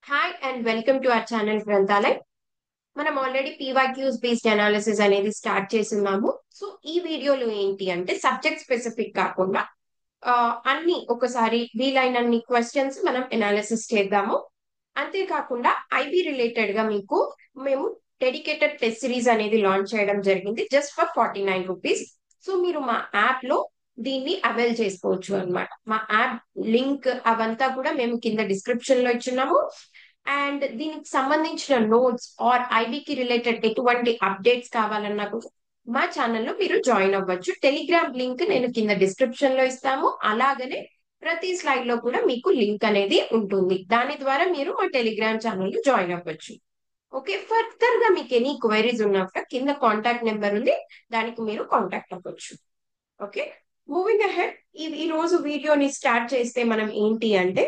Hi and welcome to our channel Granthalay. మనం already PYQs based analysis అనేది start చేస్తున్నాము. So ఈ వీడియోలో ఏంటి అంటే సబ్జెక్ట్ స్పెసిఫిక్ కాకుండా అన్ని ఒకసారి వీలైనన్ని క్వశ్చన్స్ మనం అనాలిసిస్ చేద్దాము. అంతేకాకుండా ఐబీ రిలేటెడ్ గా మీకు మేము డెడికేటెడ్ టెస్ట్ సిరీస్ అనేది లాంచ్ చేయడం జరిగింది జస్ట్ ఫర్ ₹49. సో మీరు మా యాప్ లో దీన్ని అవైల్ చేసుకోవచ్చు అన్నమాట. మా యాప్ లింక్ అవంతా కూడా మేము కింద డిస్క్రిప్షన్ లో ఇచ్చున్నాము. అండ్ దీనికి సంబంధించిన నోట్స్ ఆర్ ఐబీకి రిలేటెడ్ ఎటువంటి అప్డేట్స్ కావాలన్నా కూడా మా ఛానల్లో మీరు జాయిన్ అవ్వచ్చు. టెలిగ్రామ్ లింక్ నేను కింద డిస్క్రిప్షన్ లో ఇస్తాము. అలాగనే ప్రతి స్లైడ్ లో కూడా మీకు లింక్ అనేది ఉంటుంది. దాని ద్వారా మీరు మా టెలిగ్రామ్ ఛానల్ లో జాయిన్ అవ్వచ్చు. ఓకే, ఫర్దర్ గా మీకు ఎనీ క్వైరీస్ ఉన్నప్పుడు కింద కాంటాక్ట్ నెంబర్ ఉంది, దానికి మీరు కాంటాక్ట్ అవ్వచ్చు. Okay, moving ahead. ఈ రోజు వీడియోని స్టార్ట్ చేస్తే మనం ఏంటి అంటే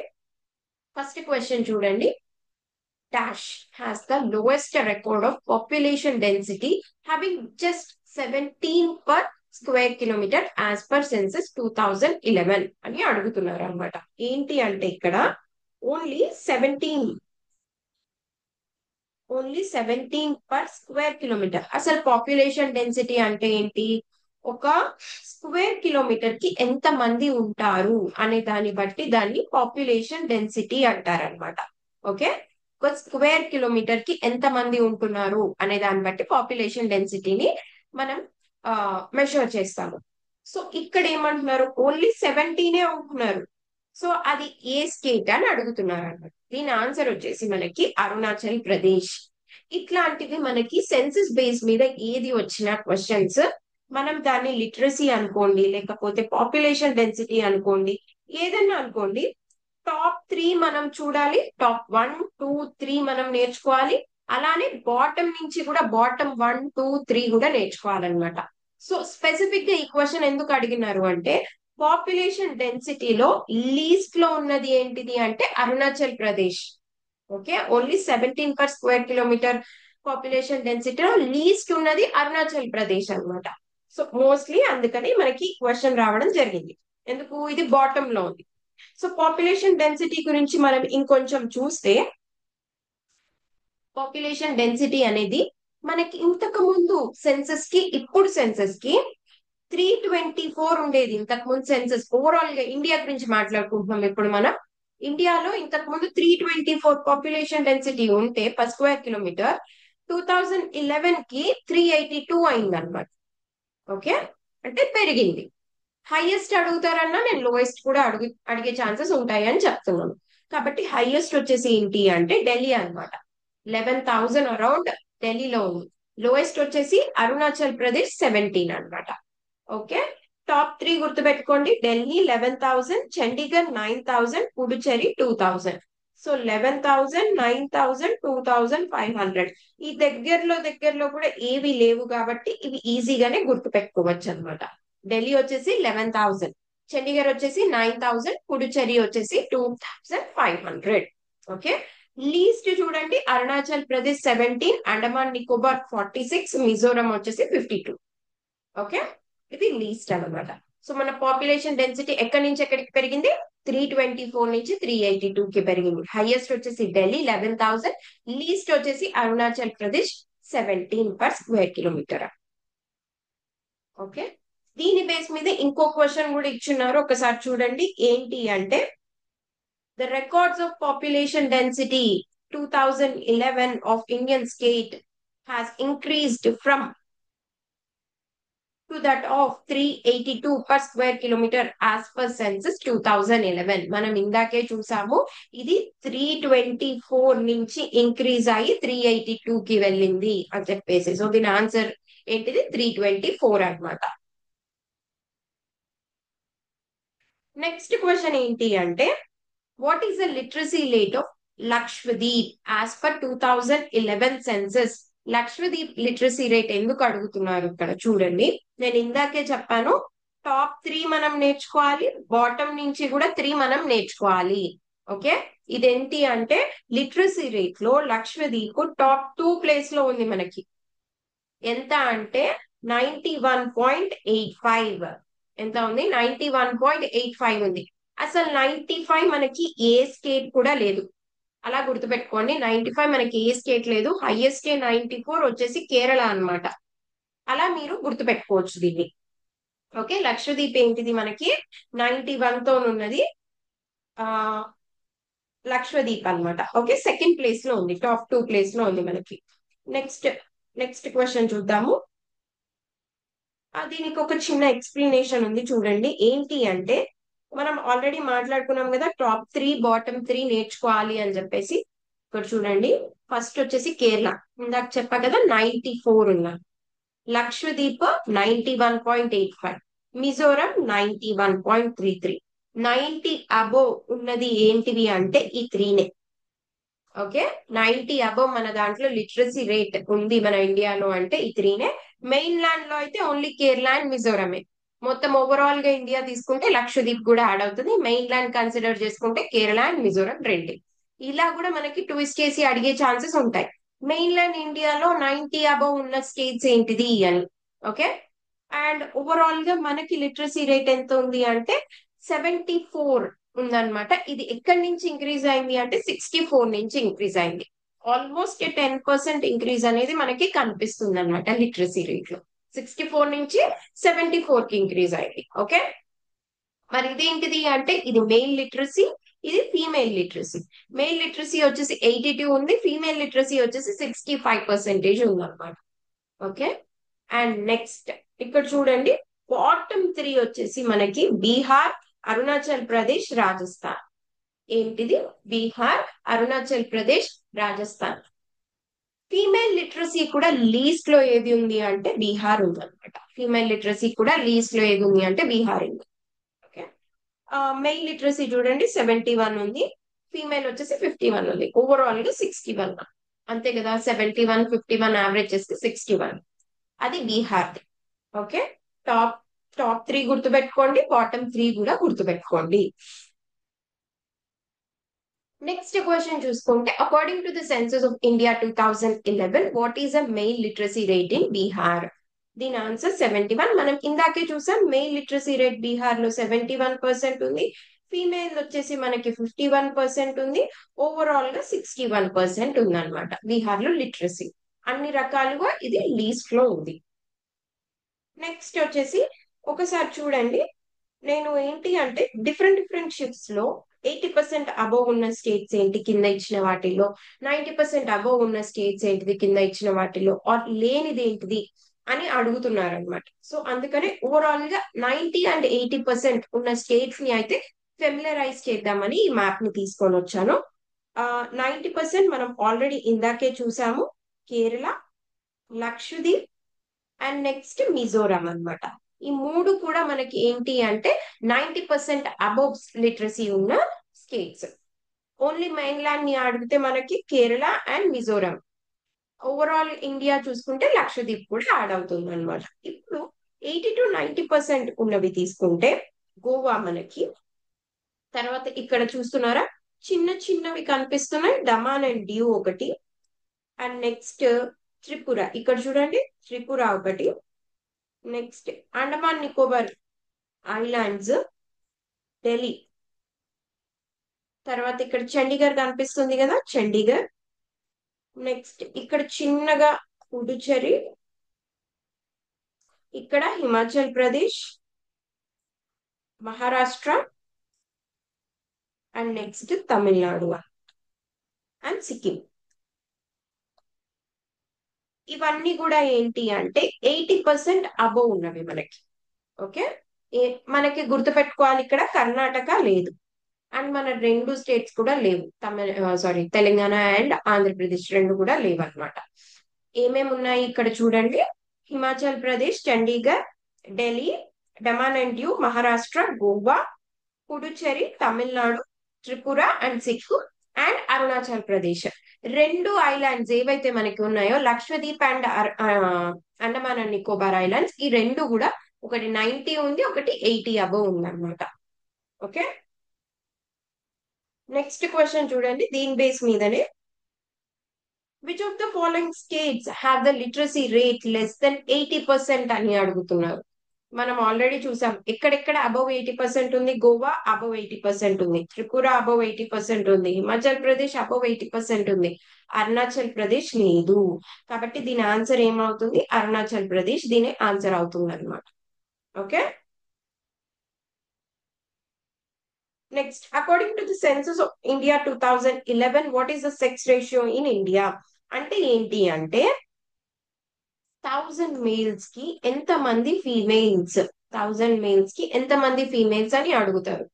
ఫస్ట్ క్వశ్చన్ చూడండి. Dash has the lowest record of population density, having just 17 per square kilometer as per census 2011 అని అడుగుతున్నారు అనమాట. ఏంటి అంటే ఇక్కడ only seventeen per square kilometre. అసలు పాపులేషన్ డెన్సిటీ అంటే ఏంటి? ఒక స్క్వేర్ కిలోమీటర్ కి ఎంత మంది ఉంటారు అనే దాన్ని బట్టి దాన్ని పాపులేషన్ డెన్సిటీ అంటారనమాట. ఓకే, ఒక స్క్వేర్ కిలోమీటర్ కి ఎంత మంది ఉంటున్నారు అనే దాన్ని బట్టి పాపులేషన్ డెన్సిటీని మనం మెషర్ చేస్తాము. సో ఇక్కడ ఏమంటున్నారు? ఓన్లీ 17 ఉంటున్నారు. సో అది ఏ స్టేట్ అని అడుగుతున్నారు అన్నమాట. దీని ఆన్సర్ వచ్చేసి మనకి అరుణాచల్ ప్రదేశ్. ఇట్లాంటివి మనకి సెన్సస్ బేస్ మీద ఏది వచ్చిన క్వశ్చన్స్ మనం దాన్ని లిటరసీ అనుకోండి, లేకపోతే పాపులేషన్ డెన్సిటీ అనుకోండి, ఏదన్నా అనుకోండి, టాప్ 3 మనం చూడాలి. టాప్ 1, 2, 3 మనం నేర్చుకోవాలి. అలానే బాటమ్ నుంచి కూడా బాటమ్ 1, 2, 3 కూడా నేర్చుకోవాలన్నమాట. సో స్పెసిఫిక్ గా ఈ క్వశ్చన్ ఎందుకు అడిగినారు అంటే పాపులేషన్ డెన్సిటీలో లీస్ట్ లో ఉన్నది ఏంటిది అంటే Arunachal Pradesh. Okay, only 17 per square kilometre population డెన్సిటీలో లీస్ట్ ఉన్నది అరుణాచల్ ప్రదేశ్ అన్నమాట. సో మోస్ట్లీ అందుకని మనకి క్వశ్చన్ రావడం జరిగింది. ఎందుకు? ఇది బాటమ్ లో ఉంది. సో పాపులేషన్ డెన్సిటీ గురించి మనం ఇంకొంచెం చూస్తే, పాపులేషన్ డెన్సిటీ అనేది మనకి ఇంతకు ముందు సెన్సస్ కి ఇప్పుడు సెన్సస్ కి 324 ఉండేది. ఇంతకు ముందు సెన్సస్ ఓవరాల్ గా ఇండియా గురించి మాట్లాడుకుంటున్నాం ఇప్పుడు మనం. ఇండియాలో ఇంతకు ముందు 324 పాపులేషన్ డెన్సిటీ ఉంటే పర్ స్క్వేర్ కిలోమీటర్ 2011 కి 382 అయింది అనమాట. ఓకే, అంటే పెరిగింది. హైయెస్ట్ అడుగుతారన్నా నేను లోయెస్ట్ కూడా అడిగే ఛాన్సెస్ ఉంటాయి అని చెప్తున్నాను. కాబట్టి హైయెస్ట్ వచ్చేసి ఏంటి అంటే ఢిల్లీ అన్నమాట. 11,000 అరౌండ్ ఢిల్లీలో ఉంది. లోయెస్ట్ వచ్చేసి అరుణాచల్ ప్రదేశ్ 17 అన్నమాట. ఓకే, టాప్ 3 గుర్తుపెట్టుకోండి. ఢిల్లీ 11,000, చండీగఢ్ 9,000, పుదుచ్చేరి 2,000. సో 11,000, 9,000, 2,500. ఈ దగ్గరలో కూడా ఏవి లేవు కాబట్టి ఇవి ఈజీగానే గుర్తుపెట్టుకోవచ్చు అనమాట. ఢిల్లీ వచ్చేసి 11,000, చండీగఢ్ వచ్చేసి 9,000, పుదుచ్చేరి వచ్చేసి 2,500. ఓకే, లీస్ట్ చూడండి. అరుణాచల్ ప్రదేశ్ 17, అండమాన్ నికోబార్ 46, మిజోరం వచ్చేసి 52. ఓకే, ఇది లీస్ట్ అన్నమాట. సో మన పాపులేషన్ డెన్సిటీ ఎక్కడి నుంచి ఎక్కడికి పెరిగింది? 324 నుంచి 382 కి పెరిగింది. హైయెస్ట్ వచ్చేసి ఢిల్లీ 11,000, లీస్ట్ వచ్చేసి Arunachal Pradesh 17 per square kilometre. Okay, దీని బేస్ మీద ఇంకో క్వశ్చన్ కూడా ఇచ్చున్నారు, ఒకసారి చూడండి. ఏంటి అంటే the records of population density 2011 of Indian state has increased from to that of 382 per square kilometer as per census 2011. మనం ఇందాకే చూసాము, ఇది 324 నుంచి ఇంక్రీజ్ అయ్యి 382 కి వెళ్ళింది అని చెప్పేసి. సో దీని ఆన్సర్ ఏంటిది? 324 అన్నమాట. నెక్స్ట్ క్వశ్చన్ ఏంటి అంటే what is the literacy rate of Lakshadweep as per 2011 census? Lakshadweep literacy rate ఎందుకు అడుగుతున్నారు ఇక్కడ చూడండి. నేను ఇందాకే చెప్పాను, టాప్ 3 మనం నేర్చుకోవాలి, బాటమ్ నుంచి కూడా 3 మనం నేర్చుకోవాలి. ఓకే, ఇదేంటి అంటే లిటరసీ రేట్ లో లక్షద్వీప్ టాప్ 2 ప్లేస్ లో ఉంది మనకి. ఎంత అంటే 91.85. ఎంత ఉంది? 91.85 ఉంది. అసలు 95 మనకి ఏ స్టేట్ కూడా లేదు. అలా గుర్తుపెట్టుకోండి. 95 మనకి ఏ స్టేట్ లేదు, హైయెస్ట్ 94 వచ్చేసి కేరళ అన్నమాట. అలా మీరు గుర్తుపెట్టుకోవచ్చు దీన్ని. ఓకే, లక్షద్వీప్ ఏంటిది మనకి 91 తో ఉన్నది. ఆ లక్షద్వీప్ అన్నమాట. ఓకే, సెకండ్ ప్లేస్ లో ఉంది, టాప్ 2 ప్లేస్ లో ఉంది మనకి. నెక్స్ట్ నెక్స్ట్ క్వశ్చన్ చూద్దాము. దీనికి ఒక చిన్న ఎక్స్ప్లెనేషన్ ఉంది చూడండి. ఏంటి అంటే మనం ఆల్రెడీ మాట్లాడుకున్నాం కదా, టాప్ 3 బాటమ్ 3 నేర్చుకోవాలి అని చెప్పేసి. ఇక్కడ చూడండి, ఫస్ట్ వచ్చేసి కేరళ. ఇందాక చెప్పా కదా 94 ఉన్నారు. లక్షద్వీప్ 91.85, మిజోరం 91.33. 90 అబోవ్ ఉన్నది ఏంటివి అంటే ఈ త్రీనే. ఓకే, 90 అబోవ్ మన దాంట్లో లిటరసీ రేట్ ఉంది మన ఇండియాలో అంటే ఈ త్రీనే. మెయిన్ ల్యాండ్ లో అయితే ఓన్లీ కేరళ అండ్ మిజోరమే. మొత్తం ఓవరాల్ గా ఇండియా తీసుకుంటే లక్షద్వీప్ కూడా యాడ్ అవుతుంది. మెయిన్ ల్యాండ్ కన్సిడర్ చేసుకుంటే కేరళ అండ్ మిజోరం రెండే. ఇలా కూడా మనకి ట్విస్ట్ చేసి అడిగే ఛాన్సెస్ ఉంటాయి. మెయిన్ ల్యాండ్ ఇండియాలో 90 అబోవ్ ఉన్న స్టేట్స్ ఏంటిది అని. ఓకే, అండ్ ఓవరాల్ గా మనకి లిటరసీ రేట్ ఎంత ఉంది అంటే 74 ఉందన్నమాట. ఇది ఎక్కడి నుంచి ఇంక్రీజ్ అయింది అంటే 64 నుంచి ఇంక్రీజ్ అయింది. ఆల్మోస్ట్ 10% ఇంక్రీజ్ అనేది మనకి కనిపిస్తుంది అనమాట లిటరసీ రేట్ లో. 64 నుంచి 74 కి ఇంక్రీజ్ అయింది. ఓకే, మరి ఇదేంటిది అంటే ఇది మెయిల్ లిటరసీ, ఇది ఫీమేల్ లిటరసీ. మెయిల్ లిటరసీ వచ్చేసి 82 ఉంది, ఫీమేల్ లిటరసీ వచ్చేసి 65% ఉందన్నమాట. ఓకే, అండ్ నెక్స్ట్ ఇక్కడ చూడండి, బాటమ్ 3 వచ్చేసి మనకి బీహార్, అరుణాచల్ ప్రదేశ్, రాజస్థాన్. ఏంటిది? బీహార్, అరుణాచల్ ప్రదేశ్, రాజస్థాన్. ఫీమేల్ లిటరసీ కూడా లీస్ట్ లో ఏది ఉంది అంటే బీహార్ ఉంది అనమాట. ఫీమేల్ లిటరసీ కూడా లీస్ట్ లో ఏది ఉంది అంటే బీహార్ ఉంది. ఓకే, మెయిల్ లిటరసీ చూడండి 71 ఉంది, ఫీమేల్ వచ్చేసి 51 ఉంది. ఓవరాల్ గా 61. అంతే కదా, 71 51 యావరేజ్ చేస్తే 61. అది బీహార్. ఓకే, టాప్ టాప్ 3 గుర్తుపెట్టుకోండి, బాటమ్ 3 కూడా గుర్తుపెట్టుకోండి. నెక్స్ట్ క్వశ్చన్ చూసుకుంటే, according to the census of India 2011, what is a mail literacy rate in Bihar? దీని ఆన్సర్ 71. మనం ఇందాకే చూసాం, మెయిల్ లిటరసీ రేట్ బీహార్ లో 71% ఉంది, ఫీమేల్ వచ్చేసి మనకి 51% ఉంది, ఓవరాల్ గా 61% ఉంది అనమాట బీహార్ లో లిటరసీ. అన్ని రకాలుగా ఇది లీస్ట్ లో ఉంది. నెక్స్ట్ వచ్చేసి ఒకసారి చూడండి, నేను ఏంటి అంటే డిఫరెంట్ డిఫరెంట్ షిఫ్ట్స్ లో 80% అబోవ్ ఉన్న స్టేట్స్ ఏంటి కింద ఇచ్చిన వాటిలో, 90% అబోవ్ ఉన్న స్టేట్స్ ఏంటిది కింద ఇచ్చిన వాటిలో, ఆర్ లేనిది ఏంటిది అని అడుగుతున్నారు అనమాట. సో అందుకనే ఓవరాల్ గా 90 అండ్ 80% ఉన్న స్టేట్స్ ని అయితే ఫెమిలరైజ్ చేద్దామని ఈ మ్యాప్ ని తీసుకొని వచ్చాను. 90% మనం ఆల్రెడీ ఇందాకే చూసాము, కేరళ, లక్షద్వీప్ అండ్ నెక్స్ట్ మిజోరాం అన్నమాట. ఈ మూడు కూడా మనకి ఏంటి అంటే 90% అబోవ్ లిటరసీ ఉన్న స్టేట్స్. ఓన్లీ మెయిన్ ల్యాండ్ ని అడిగితే మనకి Kerala and Mizoram. Overall India చూసుకుంటే లక్షద్వీప్ కూడా యాడ్ అవుతుంది అనమాట. ఇప్పుడు 80 to 90% ఉన్నవి తీసుకుంటే గోవా మనకి, తర్వాత ఇక్కడ చూస్తున్నారా చిన్న చిన్నవి కనిపిస్తున్నాయి, దమాన్ అండ్ డియూ ఒకటి, అండ్ నెక్స్ట్ త్రిపుర. ఇక్కడ చూడండి త్రిపుర ఒకటి, నెక్స్ట్ అండమాన్ నికోబార్ ఐలాండ్స్, ఢిల్లీ, తర్వాత ఇక్కడ చండీగఢ్ కనిపిస్తుంది కదా చండీగఢ్, నెక్స్ట్ ఇక్కడ చిన్నగా పుదుచ్చేరి, ఇక్కడ Himachal Pradesh, Maharashtra and next Tamil Nadu and Sikkim. ఇవన్నీ కూడా ఏంటి అంటే 80% అబోవ్ ఉన్నవి మనకి. ఓకే, మనకి గుర్తుపెట్టుకోవాలి ఇక్కడ కర్ణాటక లేదు, అండ్ మన రెండు స్టేట్స్ కూడా లేవు, తెలంగాణ అండ్ ఆంధ్రప్రదేశ్ రెండు కూడా లేవు అనమాట. ఏమేమి ఉన్నాయి ఇక్కడ చూడండి, Himachal Pradesh, Chandigarh, Delhi, Daman and Diu, Maharashtra, Goa, Puducherry, Tamil Nadu, Tripura and Sikkim and Arunachal Pradesh. రెండు ఐలాండ్స్ ఏవైతే మనకి ఉన్నాయో Lakshadweep and Andaman and Nicobar islands, ఈ రెండు కూడా ఒకటి 90 ఉంది, ఒకటి 80 అబోవ్ ఉంది అనమాట. ఓకే, నెక్స్ట్ క్వశ్చన్ చూడండి దీని బేస్ మీదనే, which of the following states have the literacy rate less than 80% అని అడుగుతున్నారు. మనం ఆల్రెడీ చూసాం ఎక్కడెక్కడ అబౌవ్ 80% ఉంది. గోవా అబౌవ్ 80% ఉంది, త్రిపుర అబౌవ్ 80% ఉంది, హిమాచల్ ప్రదేశ్ అబౌవ్ 80% ఉంది, అరుణాచల్ ప్రదేశ్ లేదు. కాబట్టి దీని ఆన్సర్ ఏమవుతుంది? అరుణాచల్ ప్రదేశ్ దీని ఆన్సర్ అవుతుంది అనమాట. Okay. Next, according to the census of India 2011, what is the sex ratio in India? అంటే ఏంటి అంటే 1000 మేల్స్ కి ఎంత మంది ఫీమేల్స్, 1000 మేల్స్ కి ఎంత మంది ఫీమేల్స్ అని అడుగుతారు.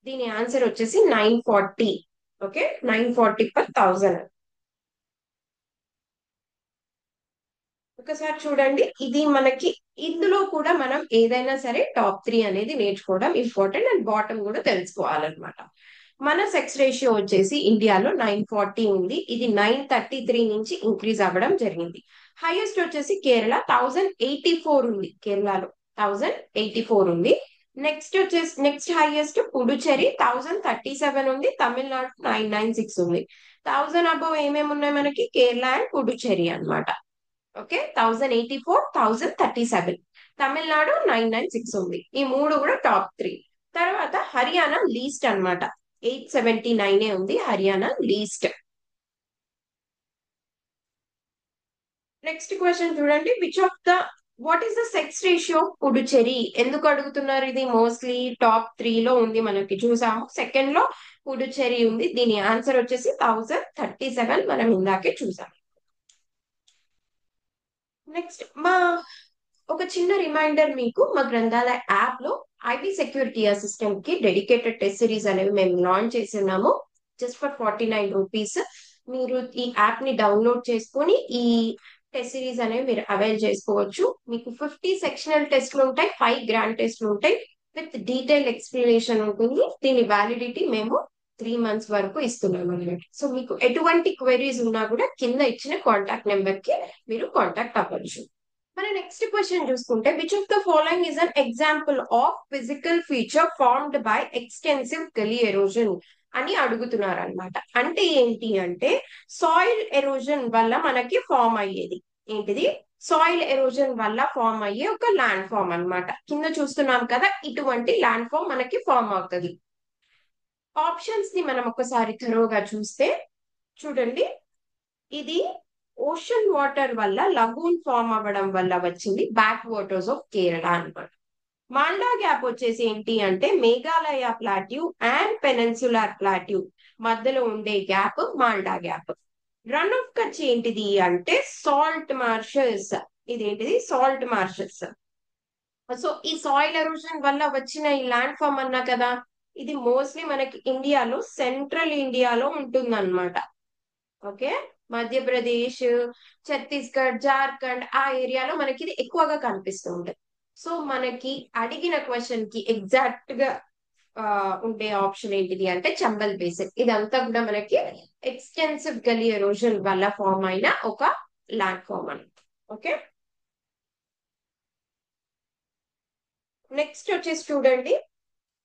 దీని ఆన్సర్ వచ్చేసి 940. ఓకే, 940/1000. ఒకసారి చూడండి, ఇది మనకి ఇందులో కూడా మనం ఏదైనా సరే టాప్ 3 అనేది నేర్చుకోవడం ఇంపార్టెంట్, అండ్ బాటమ్ కూడా తెలుసుకోవాలన్నమాట. మన సెక్స్ రేషియో వచ్చేసి ఇండియాలో 940 ఉంది. ఇది 933 నుంచి ఇంక్రీజ్ అవ్వడం జరిగింది. హైయెస్ట్ వచ్చేసి కేరళ 1084 ఉంది. కేరళలో 1084 ఉంది. నెక్స్ట్ హైయెస్ట్ పుడుచేరి 1037 ఉంది. తమిళనాడు 996 ఉంది. 1000 అబౌవ్ ఏమేమి ఉన్నాయి మనకి? కేరళ అండ్ పుడుచేరి అన్నమాట. ఓకే, 1084, 1037. తమిళనాడు 996 ఉంది. ఈ మూడు కూడా టాప్ 3. తర్వాత హర్యానా లీస్ట్ అన్నమాట. 879 ఉంది హర్యానా లీస్ట్. నెక్స్ట్ క్వశ్చన్ చూడండి, what is the sex ratio of Puducherry? ఎందుకు అడుగుతున్నారు? ఇది మోస్ట్లీ టాప్ 3 లో ఉంది, మనకి చూసాము. సెకండ్ లో పుడుచేరి ఉంది. దీని ఆన్సర్ వచ్చేసి 1037, మనం ఇందాకే చూసాము. నెక్స్ట్, ఒక చిన్న రిమైండర్ మీకు, మా గ్రంథాలయ యాప్ లో ఐబీ సెక్యూరిటీ అసిస్టెంట్ కి డెడికేటెడ్ టెస్ట్ సిరీస్ అనేవి మేము లాంచ్ చేస్తున్నాము. జస్ట్ ఫర్ 49 రూపీస్ మీరు ఈ యాప్ ని డౌన్లోడ్ చేసుకొని ఈ టెస్ట్ సిరీస్ అనేవి మీరు అవైల్ చేసుకోవచ్చు. మీకు 50 సెక్షనల్ టెస్ట్లు ఉంటాయి, 5 గ్రాండ్ టెస్ట్లు ఉంటాయి, విత్ డీటెయిల్ ఎక్స్ప్లెనేషన్ ఉంటుంది. దీని వ్యాలిడిటీ మేము 3 months వరకు ఇస్తున్నాం అనమాట. సో మీకు ఎటువంటి క్వెరీస్ ఉన్నా కూడా కింద ఇచ్చిన కాంటాక్ట్ నెంబర్ కి మీరు కాంటాక్ట్ అవ్వచ్చు. మన నెక్స్ట్ క్వశ్చన్ చూసుకుంటే, which of the following is an example of physical feature formed by extensive gully erosion అని అడుగుతున్నారు అనమాట. అంటే ఏంటి అంటే సాయిల్ ఎరోజన్ వల్ల మనకి ఫామ్ అయ్యేది ఏంటిది? సాయిల్ ఎరోజన్ వల్ల ఫామ్ అయ్యే ఒక ల్యాండ్ ఫామ్ అన్నమాట. కింద చూస్తున్నాం కదా, ఇటువంటి ల్యాండ్ ఫామ్ మనకి ఫామ్ అవుతుంది. ఆప్షన్స్ ని మనం ఒకసారి థరోగా చూస్తే చూడండి, ఇది ఓషన్ వాటర్ వల్ల లగూన్ ఫామ్ అవ్వడం వల్ల వచ్చింది బ్యాక్ వాటర్స్ ఆఫ్ కేరళ అన్నమాట. మాండా గ్యాప్ వచ్చేసి ఏంటి అంటే Meghalaya plateau and peninsular plateau మధ్యలో ఉండే gap Manda gap. Run of Kutch ఏంటిది అంటే సాల్ట్ మార్షల్స్. ఇదేంటిది? Salt marshals. సో ఈ సాయిల్ ఎరోషన్ వల్ల వచ్చిన ఈ ల్యాండ్ ఫామ్ అన్నా కదా, ఇది మోస్ట్లీ మనకి ఇండియాలో సెంట్రల్ ఇండియాలో ఉంటుందన్నమాట. ఓకే, మధ్యప్రదేశ్, ఛత్తీస్గఢ్, జార్ఖండ్ ఆ ఏరియాలో మనకి ఇది ఎక్కువగా కనిపిస్తూ ఉంటుంది. సో మనకి అడిగిన క్వశ్చన్ కి ఎగ్జాక్ట్ గా ఉండే ఆప్షన్ ఏంటిది అంటే చంబల్ బేసిన్. ఇదంతా కూడా మనకి ఎక్స్టెన్సివ్ గలీ ఎరోజన్ వల్ల ఫామ్ అయిన ఒక ల్యాండ్ ఫామ్ అని. ఓకే, నెక్స్ట్ వచ్చేసి చూడండి,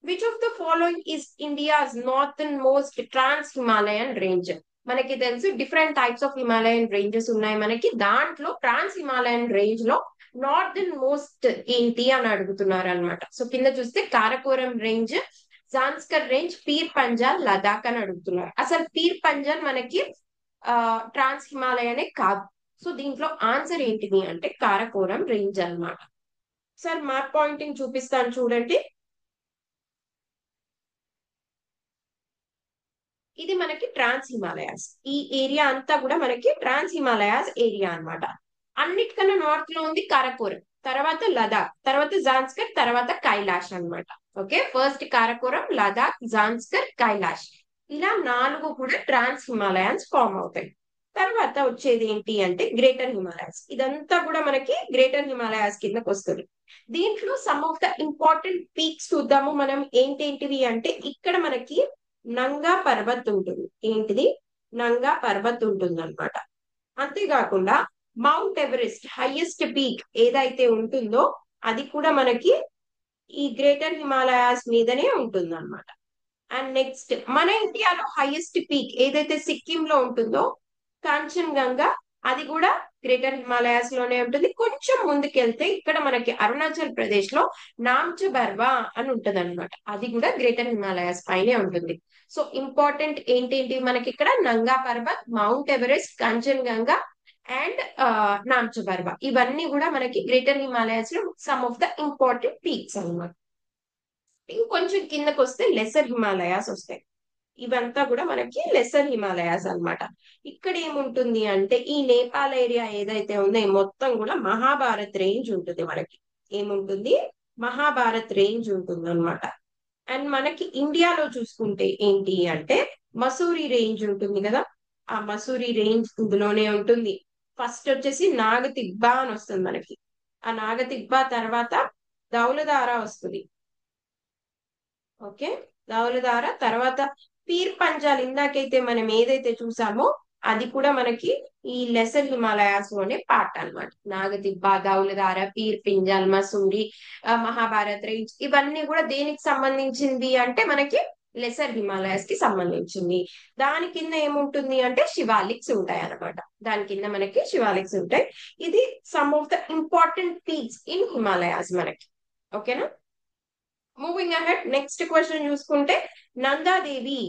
which of the following is India's northernmost trans Himalayan range? మనకి తెలుసు different types of Himalayan ranges ఉన్నాయి మనకి. దాంట్లో ట్రాన్స్ హిమాలయన్ రేంజ్ లో నార్థన్ మోస్ట్ ఏంటి అని అడుగుతున్నారు అనమాట. సో కింద చూస్తే కారకోరం రేంజ్, జాన్స్కర్ రేంజ్, పీర్ పంజాల్, లదాఖ్ అని అడుగుతున్నారు. అసలు పీర్ పంజాల్ మనకి ట్రాన్స్ హిమాలయనే కాదు. సో దీంట్లో ఆన్సర్ ఏంటిది అంటే కారకోరం రేంజ్ అన్నమాట. సార్ మ్యాప్ పాయింటింగ్ చూపిస్తాను చూడండి. ఇది మనకి ట్రాన్స్ హిమాలయాస్. ఈ ఏరియా అంతా కూడా మనకి ట్రాన్స్ హిమాలయాస్ ఏరియా అన్నమాట. అన్నిటికన్నా నార్త్ లో ఉంది కారకోరం, తర్వాత లదాఖ్, తర్వాత జాన్స్కర్, తర్వాత కైలాష్ అన్నమాట. ఓకే, ఫస్ట్ కారకోరం, లదాఖ్, జాన్స్కర్, కైలాష్, ఇలా 4 కూడా ట్రాన్స్ హిమాలయాన్స్ ఫామ్ అవుతాయి. తర్వాత వచ్చేది ఏంటి అంటే గ్రేటర్ హిమాలయాస్. ఇదంతా కూడా మనకి గ్రేటర్ హిమాలయాస్ కిందకి వస్తుంది. దీంట్లో some of the important peaks చూద్దాము మనం. ఏంటేంటివి అంటే ఇక్కడ మనకి నంగా పర్వత్ ఉంటుంది. ఏంటిది? నంగా పర్వత్ ఉంటుంది అనమాట. అంతేకాకుండా మౌంట్ ఎవరెస్ట్ హైయెస్ట్ పీక్ ఏదైతే ఉంటుందో అది కూడా మనకి ఈ గ్రేటర్ హిమాలయాస్ మీదనే ఉంటుంది అనమాట. అండ్ నెక్స్ట్ మన ఇండియాలో హైయెస్ట్ పీక్ ఏదైతే సిక్కిం లో ఉంటుందో కాంచన్గంగా అది కూడా గ్రేటర్ హిమాలయాస్ లోనే ఉంటుంది. కొంచెం ముందుకెళ్తే ఇక్కడ మనకి అరుణాచల్ ప్రదేశ్ లో నామ్చ్ బర్వా అని ఉంటది అనమాట. అది కూడా గ్రేటర్ హిమాలయాస్ పైనే ఉంటుంది. సో ఇంపార్టెంట్ ఏంటేంటి మనకి ఇక్కడ నంగా Parvat, mount Everest, కంచన్గంగా and నామ్చ్ Barwa, ఇవన్నీ కూడా మనకి గ్రేటర్ హిమాలయాస్ లో some of the important peaks అన్నమాట. ఇంకొంచెం కిందకు వస్తే లెసర్ హిమాలయాస్ వస్తాయి. ఇవంతా కూడా మనకి లెసర్ హిమాలయాస్ అన్నమాట. ఇక్కడ ఏముంటుంది అంటే ఈ నేపాల్ ఏరియా ఏదైతే ఉందో ఈ మొత్తం కూడా మహాభారత్ రేంజ్ ఉంటుంది మనకి. ఏముంటుంది? మహాభారత్ రేంజ్ ఉంటుంది అనమాట. అండ్ మనకి ఇండియాలో చూసుకుంటే ఏంటి అంటే మసూరి రేంజ్ ఉంటుంది కదా, ఆ మసూరి రేంజ్ ఇందులోనే ఉంటుంది. ఫస్ట్ వచ్చేసి నాగతిబ్బా అని వస్తుంది మనకి. ఆ నాగతిబ్బా తర్వాత దౌలధారా వస్తుంది. ఓకే, దౌలధార తర్వాత పీర్ పంజాల్, ఇందాకైతే మనం ఏదైతే చూసామో అది కూడా మనకి ఈ లెసర్ హిమాలయాస్ లోనే పార్ట్ అన్నమాట. నాగతిబ్బా, దౌలధార, పీర్ పింజాల్, మసూరి, మహాభారత్ రేంజ్, ఇవన్నీ కూడా దేనికి సంబంధించింది అంటే మనకి లెసర్ హిమాలయాస్ కి సంబంధించింది. దాని కింద ఏముంటుంది అంటే శివాలిక్స్ ఉంటాయి అన్నమాట. దాని కింద మనకి శివాలిక్స్ ఉంటాయి. ఇది some of the important peaks in Himalayas మనకి. ఓకేనా? మూవింగ్ అహెడ్, నెక్స్ట్ క్వశ్చన్ చూసుకుంటే Nanda Devi.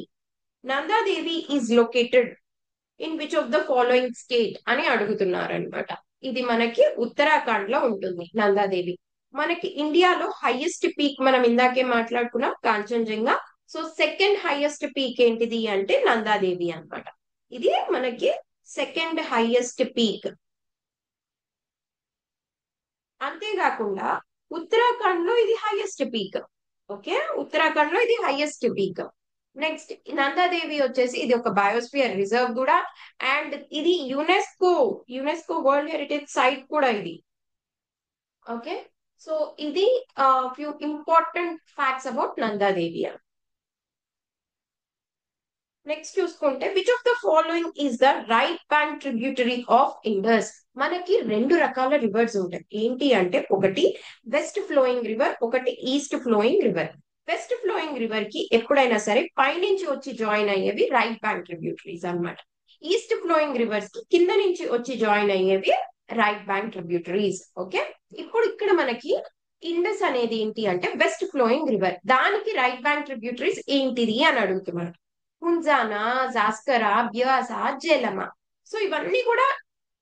Nanda Devi is located in which of the following state అని అడుగుతున్నారు అనమాట. ఇది మనకి ఉత్తరాఖండ్ లో ఉంటుంది నందాదేవి. మనకి ఇండియాలో హైయెస్ట్ పీక్ మనం ఇందాకే మాట్లాడుకున్నాం Kanchenjunga. So second highest peak ఏంటిది అంటే నందాదేవి అన్నమాట. ఇది మనకి సెకండ్ హైయెస్ట్ పీక్. అంతేకాకుండా ఉత్తరాఖండ్ లో ఇది హైయెస్ట్ పీక్. ఓకే, ఉత్తరాఖండ్ లో ఇది హైయెస్ట్ పీక్. నెక్స్ట్ నందాదేవి వచ్చేసి ఇది ఒక బయోస్ఫియర్ రిజర్వ్ కూడా. అండ్ ఇది UNESCO UNESCO world heritage site కూడా ఇది. ఓకే, సో ఇది few important facts about Nanda Devi. Next చూసుకుంటే which of the following is the right bank tributary of Indus. మనకి రెండు రకాల రివర్స్ ఉంటాయి. ఏంటి అంటే ఒకటి వెస్ట్ ఫ్లోయింగ్ రివర్, ఒకటి east flowing river. West flowing river కి ఎప్పుడైనా సరే పైనుంచి వచ్చి జాయిన్ అయ్యేవి రైట్ బ్యాంక్ ట్రిబ్యూటరీస్ అన్నమాట. ఈస్ట్ ఫ్లోయింగ్ రివర్స్ కి కింద నుంచి వచ్చి జాయిన్ అయ్యేవి రైట్ బ్యాంక్ ట్రిబ్యూటరీస్. ఓకే, ఇప్పుడు ఇక్కడ మనకి ఇండస్ అనేది ఏంటి అంటే వెస్ట్ ఫ్లోయింగ్ రివర్, దానికి రైట్ బ్యాంక్ ట్రిబ్యూటరీస్ ఏంటిది అని అడుగుతున్నారు. హుంజానా, జాస్కరా, బ్యాసా, జేలమా. సో ఇవన్నీ కూడా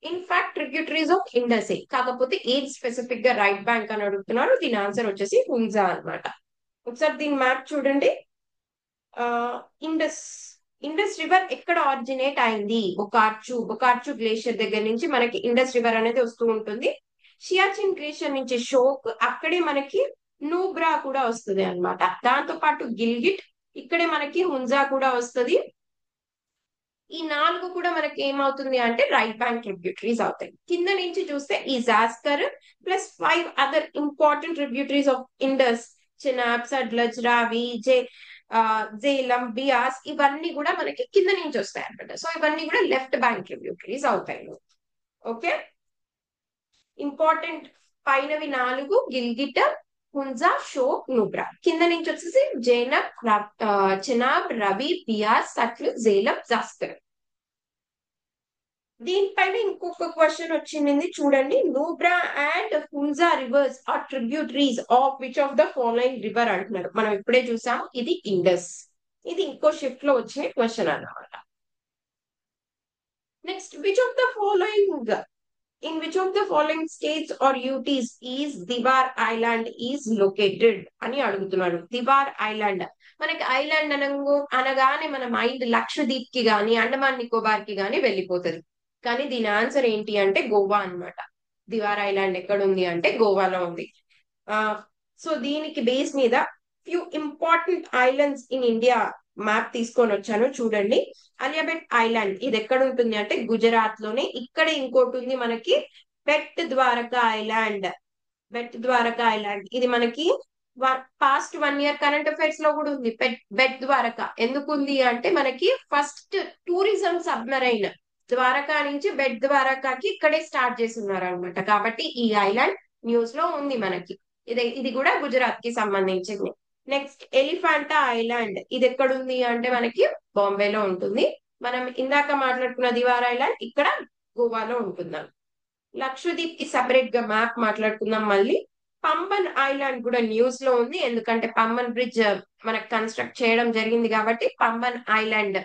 ఇన్ఫాక్ట్ ట్రిబ్యూటరీస్ ఆఫ్ ఇండస్. కాకపోతే ఏది స్పెసిఫిక్ గా రైట్ బ్యాంక్ అని అడుగుతున్నారు. దీని ఆన్సర్ వచ్చేసి హుంజా అన్నమాట. ఒకసారి దీని మ్యాప్ చూడండి. ఆ ఇండస్ ఇండస్ రివర్ ఎక్కడ ఆరిజినేట్ అయింది? బొకార్చు గ్లేషియర్ దగ్గర నుంచి మనకి ఇండస్ రివర్ అనేది వస్తూ ఉంటుంది. షియాచిన్ గ్లేషియర్ నుంచి షోక్, అక్కడే మనకి నూబ్రా కూడా వస్తుంది అన్నమాట. దాంతో పాటు గిల్గిట్, ఇక్కడే మనకి హుంజా కూడా వస్తుంది. ఈ నాలుగు కూడా మనకి ఏమవుతుంది అంటే రైట్ బ్యాంక్ ట్రిబ్యూటరీస్ అవుతాయి. కింద నుంచి చూస్తే ఈ Zanskar plus 5 other important tributaries of Indus, Chenab, Sutlej, Ravi, Jhelum, Beas, ఇవన్నీ కూడా మనకి కింద నుంచి వస్తాయి అనమాట. సో ఇవన్నీ కూడా లెఫ్ట్ బ్యాంక్ ట్రిబ్యూటరీస్ అవుతాయి. ఓకే, ఇంపార్టెంట్ పైనవి 4 గిల్గిట్, హుంజా, షోక్, నూబ్రా. కింద నుంచి వచ్చేసి చెనాబ్, రవి, బియాస్, సట్లు, జేలం, జాస్కర్. దీనిపైన ఇంకొక క్వశ్చన్ వచ్చింది చూడండి. Nubra and Hunza rivers are tributaries of which of the following river అంటున్నారు. మనం ఇప్పుడే చూసాం ఇది ఇండస్. ఇది ఇంకో షిఫ్ట్ లో వచ్చిన క్వశ్చన్ అన్నమాట. Next which of the following in which of the following states or UTs is Divar island is located అని అడుగుతున్నారు. దివార్ ఐలాండ్, మనకి ఐలాండ్ అనగానే మన మైండ్ లక్షద్వీప్ కి గాని అండమాన్ నికోబార్ కి గాని వెళ్ళిపోతుంది. కానీ దీని ఆన్సర్ ఏంటి అంటే గోవా అన్నమాట. దివార్ ఐలాండ్ ఎక్కడ ఉంది అంటే గోవాలో ఉంది. సో దీనికి బేస్ మీద few important islands in India map తీసుకొని వచ్చాను చూడండి. అలియాబెట్ ఐలాండ్ ఇది ఎక్కడ ఉంటుంది అంటే గుజరాత్ లోనే. ఇక్కడ ఇంకోటి ఉంది మనకి బెట్ ద్వారకా ఐలాండ్. బెట్ ద్వారకా ఐలాండ్ ఇది మనకి పాస్ట్ 1 year కరెంట్ అఫైర్స్ లో కూడా ఉంది. బెట్ ద్వారకా ఎందుకు ఉంది అంటే మనకి ఫస్ట్ టూరిజం సబ్మరైన్ ద్వారకా నుంచి బెట్ ద్వారకాకి ఇక్కడే స్టార్ట్ చేసి ఉన్నారు అనమాట. కాబట్టి ఈ ఐలాండ్ న్యూస్ లో ఉంది మనకి. ఇది కూడా గుజరాత్ కి సంబంధించింది. నెక్స్ట్ ఎలిఫాంటా ఐలాండ్ ఇది ఎక్కడ ఉంది అంటే మనకి బాంబేలో ఉంటుంది. మనం ఇందాక మాట్లాడుకున్న దివార్ ఐలాండ్ ఇక్కడ గోవాలో ఉంటుందని. లక్షద్వీప్ కి సెపరేట్ గా మ్యాప్ మాట్లాడుకుందాం మళ్ళీ. పంబన్ ఐలాండ్ కూడా న్యూస్ లో ఉంది, ఎందుకంటే పంబన్ బ్రిడ్జ్ మనకు కన్స్ట్రక్ట్ చేయడం జరిగింది కాబట్టి. పంబన్ ఐలాండ్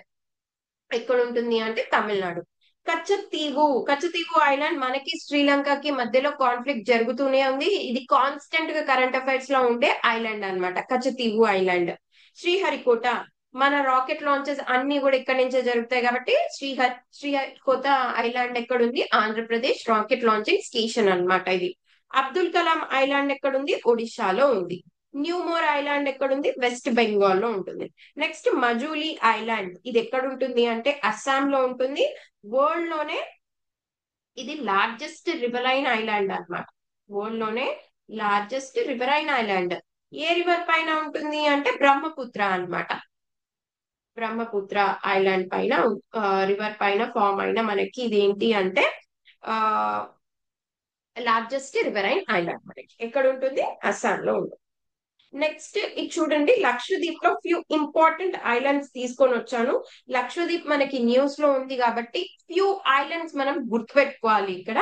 ఎక్కడ ఉంటుంది అంటే తమిళనాడు. కచ్చతీవు ఐలాండ్ మనకి శ్రీలంకకి మధ్యలో కాన్ఫ్లిక్ట్ జరుగుతూనే ఉంది. ఇది కాన్స్టెంట్ గా కరెంట్ అఫైర్స్ లో ఉండే ఐలాండ్ అన్నమాట, కచ్చతీవు ఐలాండ్. శ్రీహరికోట, మన రాకెట్ లాంచెస్ అన్ని కూడా ఇక్కడ నుంచే జరుగుతాయి కాబట్టి శ్రీహరికోట ఐలాండ్ ఎక్కడుంది? ఆంధ్రప్రదేశ్ రాకెట్ లాంచింగ్ స్టేషన్ అన్నమాట ఇది. అబ్దుల్ కలాం ఐలాండ్ ఎక్కడుంది? ఒడిశాలో ఉంది. న్యూమోర్ ఐలాండ్ ఎక్కడుంది? వెస్ట్ బెంగాల్ లో ఉంటుంది. నెక్స్ట్ మజూలీ ఐలాండ్, ఇది ఎక్కడ ఉంటుంది అంటే అస్సాం లో ఉంటుంది. వరల్డ్ లోనే ఇది లార్జెస్ట్ రివరైన్ ఐలాండ్ అన్నమాట. వరల్డ్ లోనే లార్జెస్ట్ రివరైన్ ఐలాండ్. ఏ రివర్ పైన ఉంటుంది అంటే బ్రహ్మపుత్ర అన్నమాట. బ్రహ్మపుత్ర ఐలాండ్ పైన, రివర్ పైన ఫామ్ అయిన మనకి ఇదేంటి అంటే ఆ లార్జెస్ట్ రివరైన్ ఐలాండ్. మనకి ఎక్కడ ఉంటుంది? అస్సాం లో ఉంటుంది. నెక్స్ట్ ఇది చూడండి, లక్షద్వీప్ లో ఫ్యూ ఇంపార్టెంట్ ఐలాండ్స్ తీసుకొని వచ్చాను. లక్షద్వీప్ మనకి న్యూస్ లో ఉంది కాబట్టి ఫ్యూ ఐలాండ్స్ మనం గుర్తుపెట్టుకోవాలి. ఇక్కడ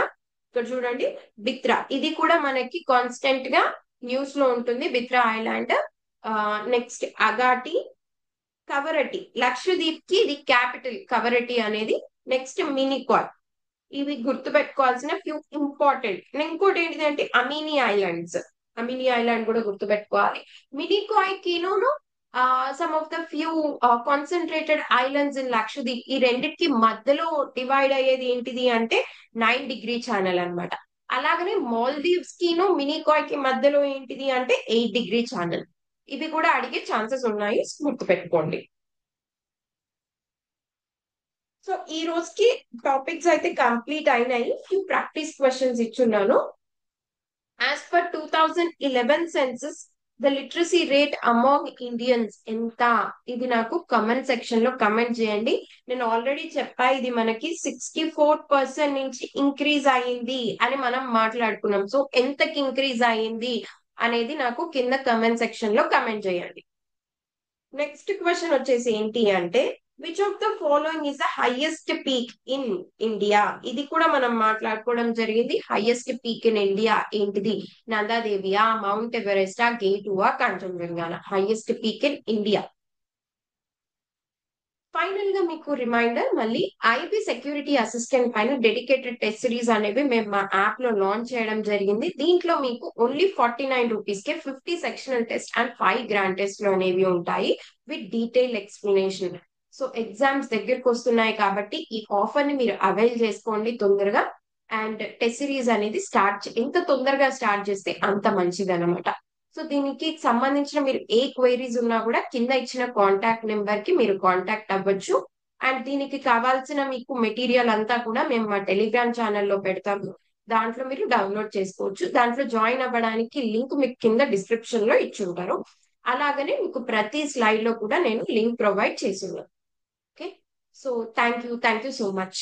ఇక్కడ చూడండి, బిత్రా, ఇది కూడా మనకి కాన్స్టెంట్ గా న్యూస్ లో ఉంటుంది, బిత్రా ఐలాండ్. నెక్స్ట్ అగాటి, కవరటి, లక్షద్వీప్ కి ఇది క్యాపిటల్ కవరటి అనేది. నెక్స్ట్ మినికాయ్, ఇవి గుర్తుపెట్టుకోవాల్సిన ఫ్యూ ఇంపార్టెంట్. ఇంకోటి ఏంటిదంటే అమీనీ ఐలాండ్స్, అమినీ ఐలాండ్ కూడా గుర్తుపెట్టుకోవాలి. మినికాయ్ కిను some of the few concentrated islands in Lakshadweep, ఈ రెండిటికి మధ్యలో డివైడ్ అయ్యేది ఏంటిది అంటే 9 డిగ్రీ ఛానల్ అన్నమాట. అలాగనే మాల్దీవ్స్ కిను మినికాయ్ కి మధ్యలో ఏంటిది అంటే 8 డిగ్రీ ఛానల్. ఇవి కూడా అడిగే ఛాన్సెస్ ఉన్నాయి, గుర్తుపెట్టుకోండి. సో ఈ రోజుకి టాపిక్స్ అయితే కంప్లీట్ అయినాయి. ఫ్యూ ప్రాక్టీస్ క్వశ్చన్స్ ఇచ్చున్నాను. As per 2011 census the literacy rate among Indians ఎంత? ఇది నాకు కమెంట్ సెక్షన్ లో కమెంట్ చేయండి. నేను ఆల్రెడీ చెప్పా, ఇది మనకి 64% నుంచి ఇంక్రీజ్ అయ్యింది అని మనం మాట్లాడుకున్నాం. సో ఎంతకి ఇంక్రీజ్ అయ్యింది అనేది నాకు కింద కమెంట్ సెక్షన్ లో కమెంట్ చేయండి. నెక్స్ట్ క్వశ్చన్ వచ్చేసి ఏంటి అంటే which of the following is the highest peak in India? ఇది కూడా మనం మాట్లాడుకోవడం జరిగింది. హైయెస్ట్ పీక్ ఇన్ ఇండియా ఏంటిది? నందాదేవియా, మౌంట్ ఎవరెస్టా, గేటువా, కాంచనజంగానా? Highest peak in India. Final గా మీకు రిమైండర్, మళ్ళీ ఐబీ సెక్యూరిటీ అసిస్టెంట్ పైన డెడికేటెడ్ టెస్ట్ సిరీస్ అనేవి మేము మా యాప్ లో లాంచ్ చేయడం జరిగింది. దీంట్లో మీకు only 49 rupees K 50 sectional test and 5 grand test లో అనేవి ఉంటాయి with detail explanation. So exams దగ్గరకు వస్తున్నాయి కాబట్టి ఈ ఆఫర్ ని మీరు అవైల్ చేసుకోండి తొందరగా. అండ్ టెస్ట్ సిరీస్ అనేది ఎంత తొందరగా స్టార్ట్ చేస్తే అంత మంచిది అనమాట. సో దీనికి సంబంధించిన మీరు ఏ క్వైరీస్ ఉన్నా కూడా కింద ఇచ్చిన కాంటాక్ట్ నెంబర్ కి మీరు కాంటాక్ట్ అవ్వచ్చు. అండ్ దీనికి కావాల్సిన మీకు మెటీరియల్ అంతా కూడా మేము మా టెలిగ్రామ్ ఛానల్లో పెడతాము, దాంట్లో మీరు డౌన్లోడ్ చేసుకోవచ్చు. దాంట్లో జాయిన్ అవ్వడానికి లింక్ మీకు కింద డిస్క్రిప్షన్ లో ఇచ్చుంటారు. అలాగనే మీకు ప్రతి స్లైడ్ లో కూడా నేను లింక్ ప్రొవైడ్ చేస్తున్నాను. Okay, so thank you so much.